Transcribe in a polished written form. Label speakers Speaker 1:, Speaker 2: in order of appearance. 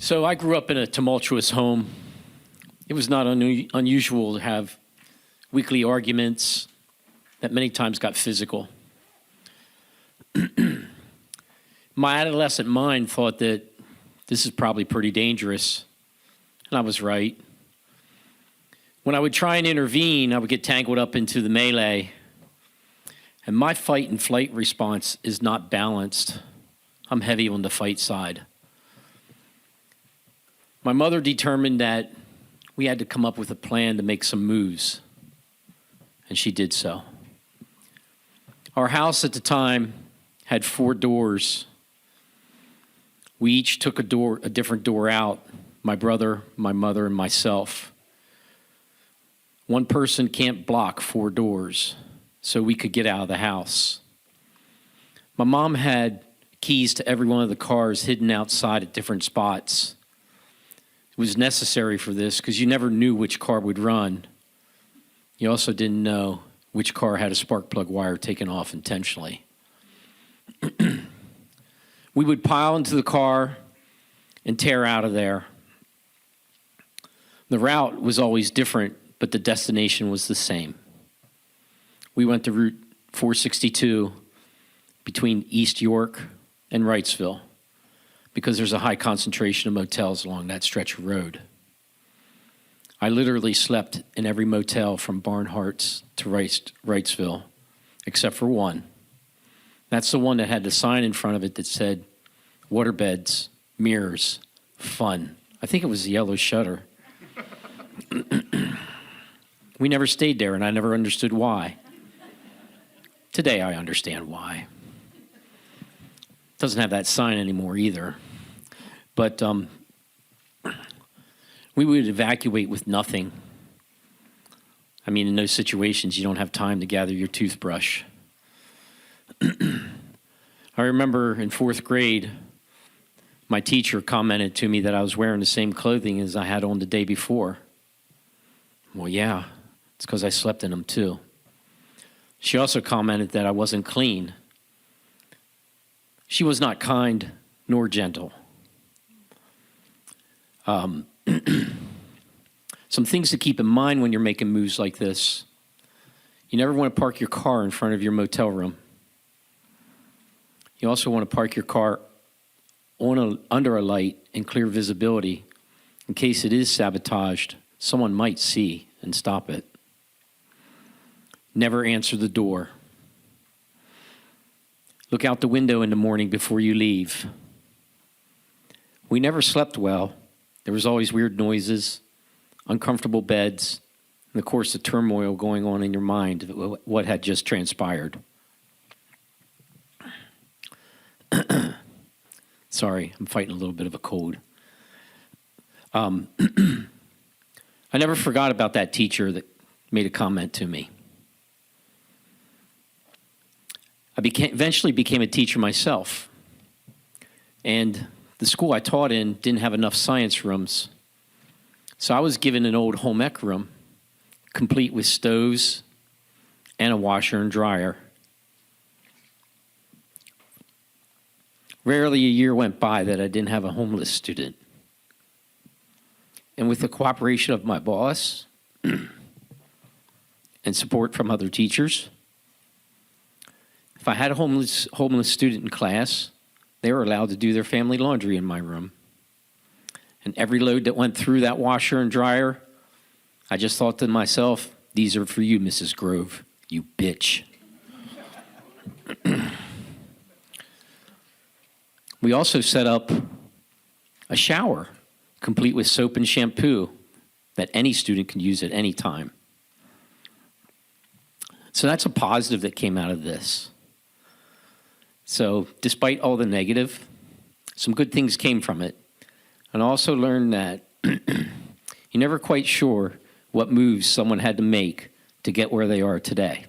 Speaker 1: So I grew up in a tumultuous home. It was not unusual to have weekly arguments that many times got physical. My adolescent mind thought that this is probably pretty dangerous, and I was right. When I would try and intervene, I would get tangled up into the melee, and my fight and flight response is not balanced. I'm heavy on the fight side. My mother determined that we had to come up with a plan to make some moves, and she did so. Our house at the time had 4 doors. We each took a different door out, my brother, my mother, and myself. One person can't block 4 doors, so we could get out of the house. My mom had keys to every one of the cars hidden outside at different spots. It was necessary for this because you never knew which car would run. You also didn't know which car had a spark plug wire taken off intentionally. We would pile into the car and tear out of there. The route was always different, but the destination was the same. We went to Route 462 between East York and Wrightsville because there's a high concentration of motels along that stretch of road. I literally slept in every motel from Barnhart's to Wrightsville, except for one. That's the one that had the sign in front of it that said, waterbeds, mirrors, fun. I think it was the yellow shutter. We never stayed there, and I never understood why. Today, I understand why. Doesn't have that sign anymore either. But we would evacuate with nothing. I mean, in those situations, you don't have time to gather your toothbrush. I remember in 4th grade, my teacher commented to me that I was wearing the same clothing as I had on the day before. Well, yeah, it's because I slept in them too. She also commented that I wasn't clean. She was not kind nor gentle. Some things to keep in mind when you're making moves like this. You never want to park your car in front of your motel room. You also want to park your car under a light in clear visibility. In case it is sabotaged, someone might see and stop it. Never answer the door. Look out the window in the morning before you leave. We never slept well. There was always weird noises, uncomfortable beds, and of course the turmoil going on in your mind of what had just transpired. Sorry, I'm fighting a little bit of a cold. I never forgot about that teacher that made a comment to me. I eventually became a teacher myself, and the school I taught in didn't have enough science rooms, so I was given an old home ec room, complete with stoves and a washer and dryer. Rarely a year went by that I didn't have a homeless student. And with the cooperation of my boss and support from other teachers, if I had a homeless student in class, they were allowed to do their family laundry in my room. And every load that went through that washer and dryer, I just thought to myself, these are for you, Mrs. Grove, you bitch. We also set up a shower, complete with soap and shampoo, that any student can use at any time. So that's a positive that came out of this. So despite all the negative, some good things came from it. And I also learned that you're never quite sure what moves someone had to make to get where they are today.